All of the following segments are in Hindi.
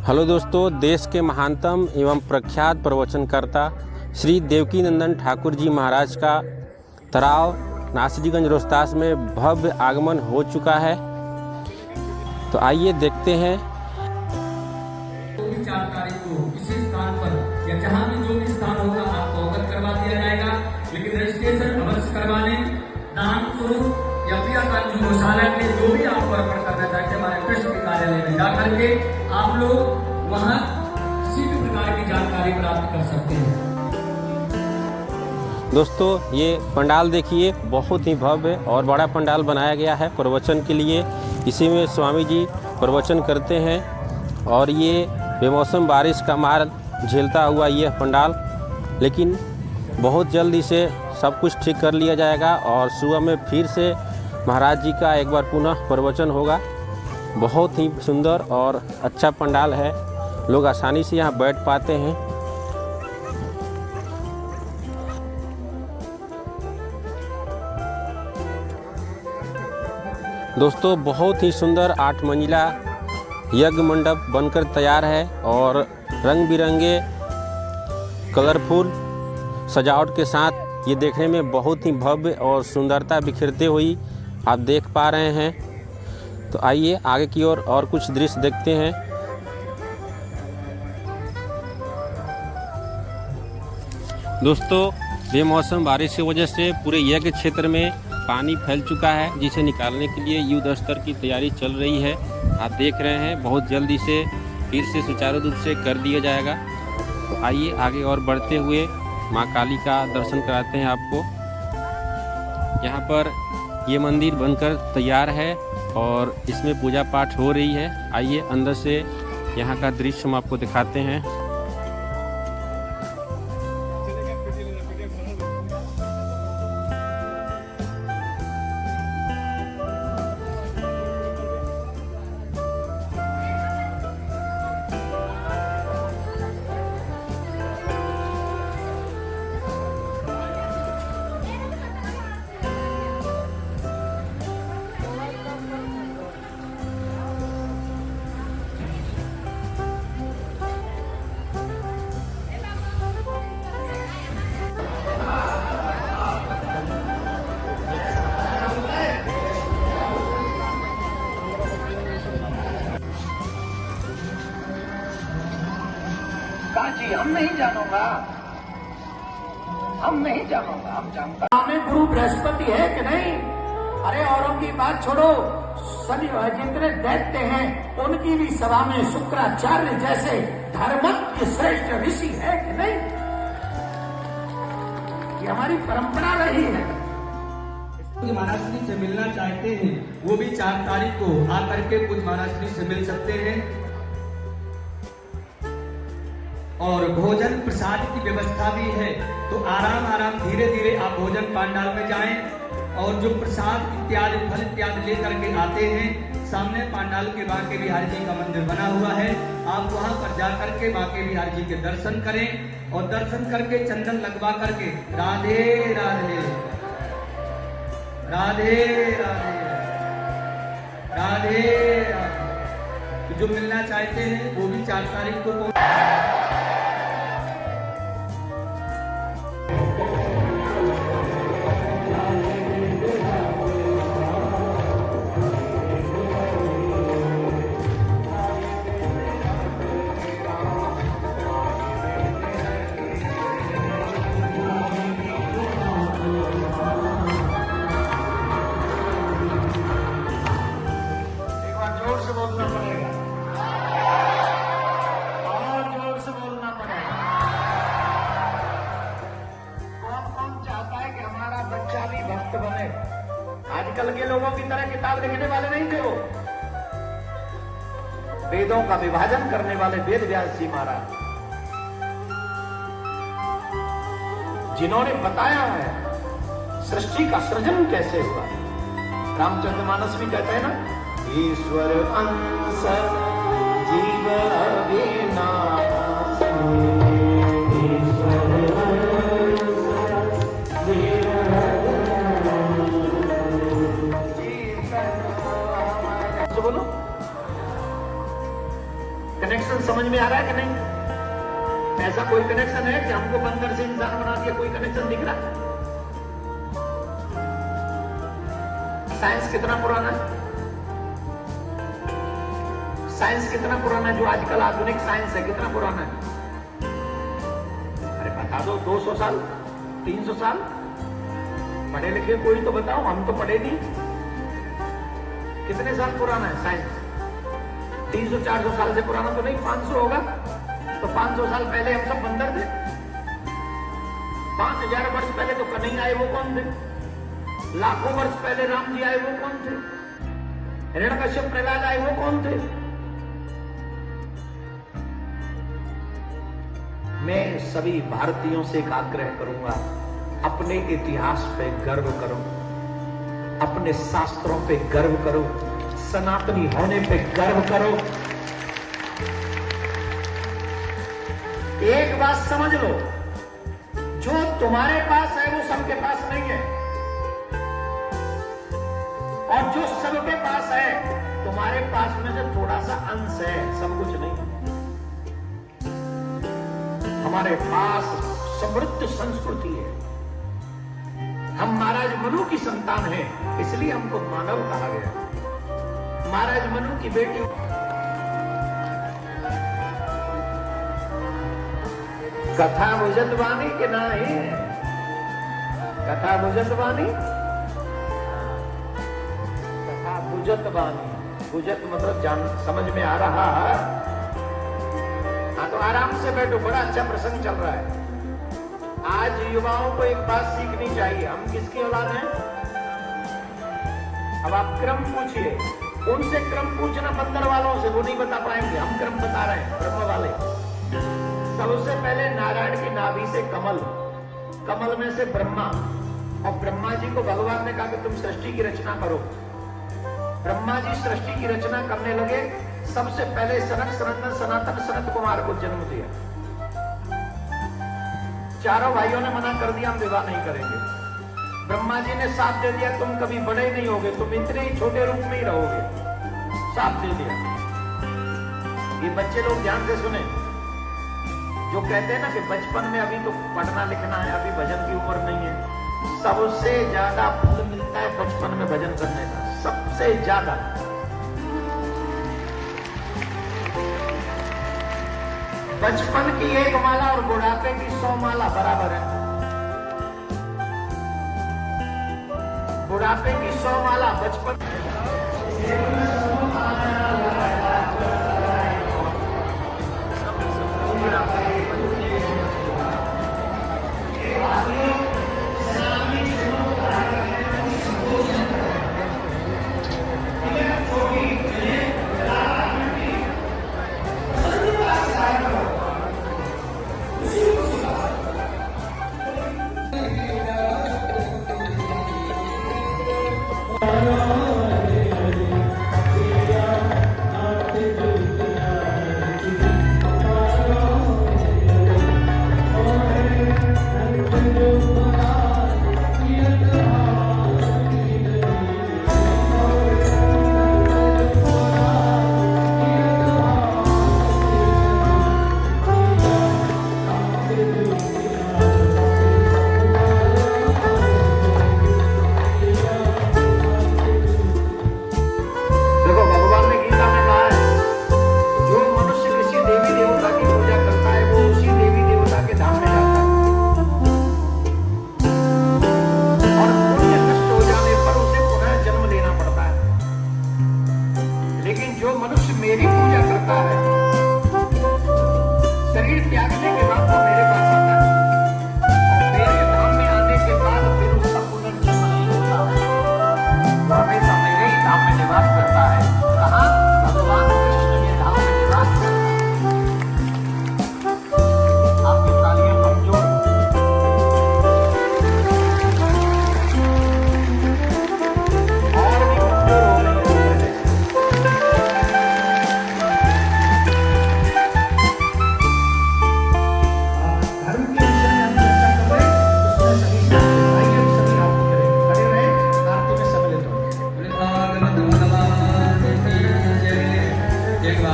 हेलो दोस्तों, देश के महानतम एवं प्रख्यात प्रवचनकर्ता श्री देवकीनंदन ठाकुर जी महाराज का तराव नासरीगंज रोहतास में भव्य आगमन हो चुका है। तो आइए देखते हैं। 4 तारीख को किसी स्थान पर या जहां भी जो भी स्थान होगा आपको अवगत करवा दिया जाएगा, लेकिन रजिस्ट्रेशन अवश्य करवाने। दान स्वरूप या प्रियकांत गौशाला के जो भी आप अर्पण करना चाहते हैं हमारे कृष्ण के कार्यालय में जाकर के आप लोग वहां किसी भी प्रकार की जानकारी प्राप्त कर सकते हैं। दोस्तों, ये पंडाल देखिए, बहुत ही भव्य और बड़ा पंडाल बनाया गया है प्रवचन के लिए। इसी में स्वामी जी प्रवचन करते हैं और ये बेमौसम बारिश का मार झेलता हुआ यह पंडाल, लेकिन बहुत जल्द इसे सब कुछ ठीक कर लिया जाएगा और सुबह में फिर से महाराज जी का एक बार पुनः प्रवचन होगा। बहुत ही सुंदर और अच्छा पंडाल है, लोग आसानी से यहाँ बैठ पाते हैं। दोस्तों, बहुत ही सुंदर 8 मंजिला यज्ञ मंडप बनकर तैयार है और रंग बिरंगे कलरफुल सजावट के साथ ये देखने में बहुत ही भव्य और सुंदरता बिखरते हुई आप देख पा रहे हैं। तो आइए आगे की ओर और कुछ दृश्य देखते हैं। दोस्तों, बेमौसम बारिश की वजह से पूरे यज्ञ क्षेत्र में पानी फैल चुका है, जिसे निकालने के लिए युद्ध स्तर की तैयारी चल रही है। आप देख रहे हैं, बहुत जल्द इसे फिर से सुचारू रूप से कर दिया जाएगा। तो आइए आगे और बढ़ते हुए माँ काली का दर्शन कराते हैं आपको। यहाँ पर ये मंदिर बनकर तैयार है और इसमें पूजा पाठ हो रही है। आइए अंदर से यहाँ का दृश्य हम आपको दिखाते हैं। जी हम नहीं जानूंगा, हम जानता। हमें गुरु बृहस्पति है कि नहीं? अरे औरों की बात छोड़ो, सभी जितने दैत्य हैं उनकी भी सभा में शुक्राचार्य जैसे धर्मज्ञ के श्रेष्ठ ऋषि है कि नहीं? ये हमारी परंपरा रही है। महाराज श्री से मिलना चाहते हैं वो भी 4 तारीख को आकर के कुछ महाराज श्री से मिल सकते हैं। और भोजन प्रसाद की व्यवस्था भी है, तो आराम आराम धीरे धीरे आप भोजन पंडाल में जाएं और जो प्रसाद इत्यादि फल इत्यादि लेकर के आते हैं, सामने पंडाल के बांके बिहारी जी का मंदिर बना हुआ है। आप वहां पर जाकर के बांके बिहारी जी के दर्शन करें और दर्शन करके चंदन लगवा करके राधे राधे राधे राधे राधे राधे। जो मिलना चाहते हैं वो भी 4 तारीख को आजकल के लोगों की तरह किताब लिखने वाले नहीं थे वो, वेदों का विभाजन करने वाले वेद व्यास जी महाराज, जिन्होंने बताया है सृष्टि का सृजन कैसे हुआ। रामचरितमानस भी कहते हैं ना, ईश्वर अंश जीव अविनाश, ईश्वर तो बोलो, कनेक्शन समझ में आ रहा है कि नहीं? ऐसा कोई कनेक्शन है कि हमको बंदर से इंसान बना दिया? कोई कनेक्शन दिख रहा? साइंस कितना पुराना है? साइंस कितना पुराना है? जो आजकल आधुनिक साइंस है कितना पुराना है? अरे बता दो, 200 साल, 300 साल? पढ़े लिखे कोई तो बताओ, हम तो पढ़े नहीं। कितने साल पुराना है साइंस? 300-400 साल से पुराना तो नहीं, 500 होगा। तो 500 साल पहले हम सब बंदर थे। 5000 वर्ष पहले तो कन्हैया आए, वो कौन थे? लाखों वर्ष पहले राम जी आए, वो कौन थे? हिरण्यकश्यप प्रहलाद आए, वो कौन थे? मैं सभी भारतीयों से एक आग्रह करूंगा, अपने इतिहास पे गर्व करो, अपने शास्त्रों पे गर्व करो, सनातनी होने पे गर्व करो। एक बात समझ लो, जो तुम्हारे पास है वो सबके पास नहीं है, और जो सबके पास है तुम्हारे पास में से थोड़ा सा अंश है, सब कुछ नहीं है। हमारे पास समृद्ध संस्कृति है। हम महाराज मनु की संतान हैं, इसलिए हमको मानव कहा गया। महाराज मनु की बेटी कथा बुझत वाणी के नाही, कथा बुझत वाणी, कथा बुझत वाणी, बुझत मतलब जान, समझ में आ रहा है? हाँ तो आराम से बैठो, बड़ा अच्छा प्रसंग चल रहा है। आज युवाओं को एक बात सीखनी चाहिए, हम किसकी औलाद हैं? अब आप क्रम पूछिए, उनसे क्रम पूछना बंदर वालों से, वो नहीं बता पाएंगे। हम क्रम बता रहे हैं, ब्रह्म वाले। सबसे पहले नारायण की नाभि से कमल, कमल में से ब्रह्मा, और ब्रह्मा जी को भगवान ने कहा कि तुम सृष्टि की रचना करो। ब्रह्मा जी सृष्टि की रचना करने लगे। सबसे पहले सनक सनंदन सनातन सनत कुमार को जन्म दिया। चारों भाइयों ने मना कर दिया, हम विवाह नहीं करेंगे। ब्रह्मा जी ने साथ दे दिया, तुम कभी बड़े नहीं होगे, तुम इतने ही छोटे रूप में ही रहोगे, साथ दे दिया। ये बच्चे लोग ध्यान से सुने, जो कहते हैं ना कि बचपन में अभी तो पढ़ना लिखना है, अभी भजन की उम्र नहीं है। सबसे ज्यादा फल मिलता है बचपन में भजन करने का, सबसे ज्यादा। बचपन की एक माला और बुढ़ापे की 100 माला बराबर है। बुढ़ापे की 100 माला, बचपन Oh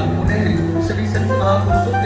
पुनः सभी संत महापुरुषों